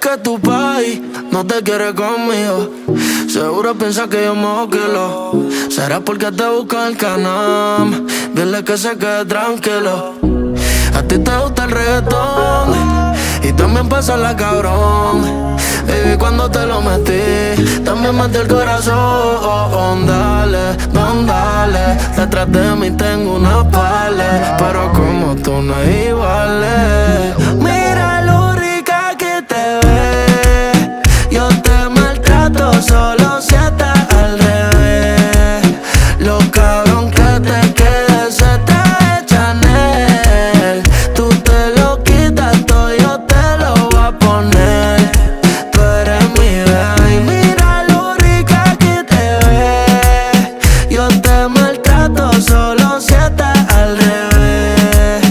que tu país no te quiere conmigo. Seguro piensa que yo me kilo. Será porque te busca el canal. Dile que se quede tranquilo. A ti te gusta el reggaetón y también pasa la cabrón. Baby, cuando te lo metí, también metí el corazón. Dale, dale, detrás de mí tengo una pala. Pero como tú no es igual. Mira lo rica que te ves. Yo te maltrato solo si estás al revés. Lo cabrón que te quede se te echa en él. Tú te lo quitas todo, yo te lo voy a poner. Tú eres mi bebé. Mira lo rica que te ves. Yo te maltrato solo si estás al revés.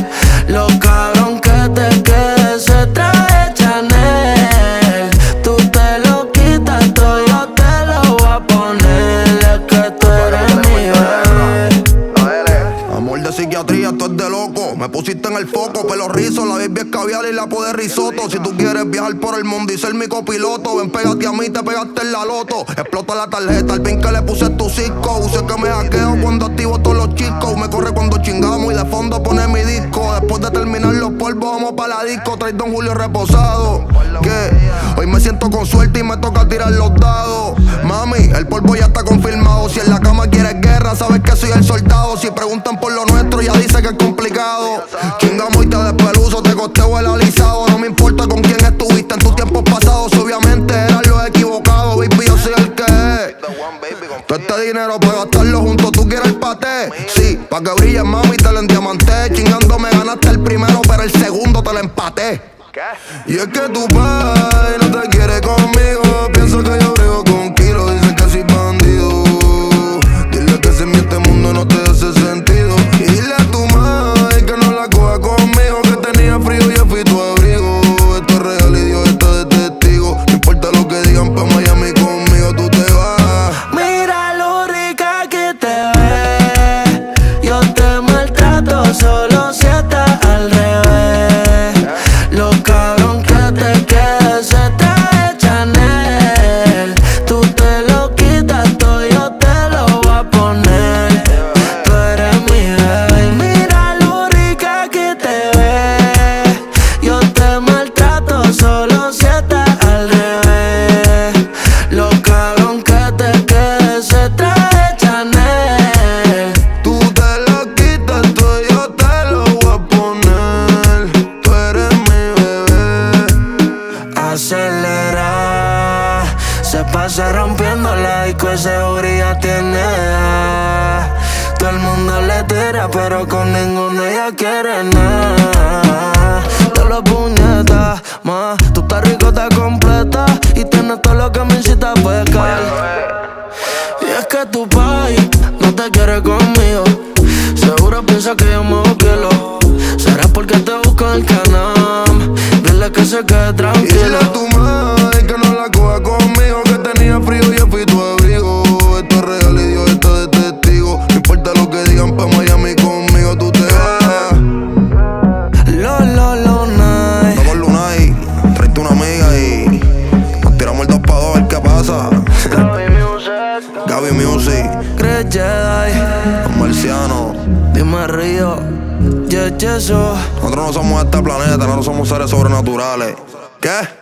Lo cabrón que te quede se te echa en él. Tú te lo quitas todo, yo te lo voy a poner. Es que tú eres mi bebé. Amor de psiquiatría, esto es de loco. Me pusiste en el foco, pelo rizo, la baby es caviar y la de risotto. Si tú quieres viajar por el mundo y ser mi copiloto, ven, pégate a mí, te pegaste en la loto. Explota la tarjeta, el pin que le puse tu cisco. Sé que me hackeo cuando activo todos los chicos. Me corre cuando chingamos y de fondo pone mi disco. Después de terminar los polvos, vamos pa' la disco. Trae Don Julio reposado. Que hoy me siento con suerte y me toca tirar los dados. Mami, el polvo ya está confirmado. Si en la cama quieres guerra, sabes que soy el soldado. Si preguntan por lo nuestro, ya dice que es complicado. Chingamos y te despeluzo, te costeo el alisado. No me importa con quién estuviste en tus tiempos pasados. Obviamente eran los equivocados, baby, yo soy el que es. Todo este dinero para gastarlo junto, ¿tú quieres el paté? Sí, pa' que brilles, mami, te lo endiamanté. Chingando me ganaste el primero, pero el segundo te lo empaté. Y es que tu pai no te quiere conmigo. Pienso que yo brego con kilos, dicen que soy bandido. Dile que si en este mundo no te hace sentido. Y dile a tu mai que no la coja conmigo, que tenía frío y yo fui tu abrigo. Esto es real y Dios está de testigo. No importa lo que digan pa' Miami, conmigo tú te vas. Mira lo rica que te ves. Yo te maltrato solo si estás al revés. Lo cabrón que te quede se te echa en él. Tú te lo quitas todo, yo te lo voy a poner. Tú eres mi bebé. Mira lo rica que te ves. Yo te maltrato solo si estás al revés. Lo cabrón que te quede se te echa en él. Tú te lo quitas todo, yo te lo voy a poner. Tú eres mi bebé. Acelera, se pasa rompiendo la disco, ese ya tiene. Todo el mundo le tira, pero con ninguno ella quiere nada. Te lo puñetas, ma, tú estás rico, estás completa y tienes todo lo que me incita a pecar. Y es que tu país no te quiere conmigo. Seguro piensa que yo me kilo. Será porque te busco en el canal. Dile que se quede Y tranquilo. dile a tu madre que no la coja conmigo, que tenía frío y yo fui tu abrigo. Esto es real y Dios está de testigo. No importa lo que digan pa' Miami, conmigo tú te vas. Lo night. Estamos Lunay, tráete una amiga y nos tiramos el 2 pa' 2 a ver qué pasa. Gaby Music, Chris Jedi, los marcianos. dime Río, Yeso. Nosotros no somos de este planeta, nosotros somos seres sobrenaturales. ¿Qué?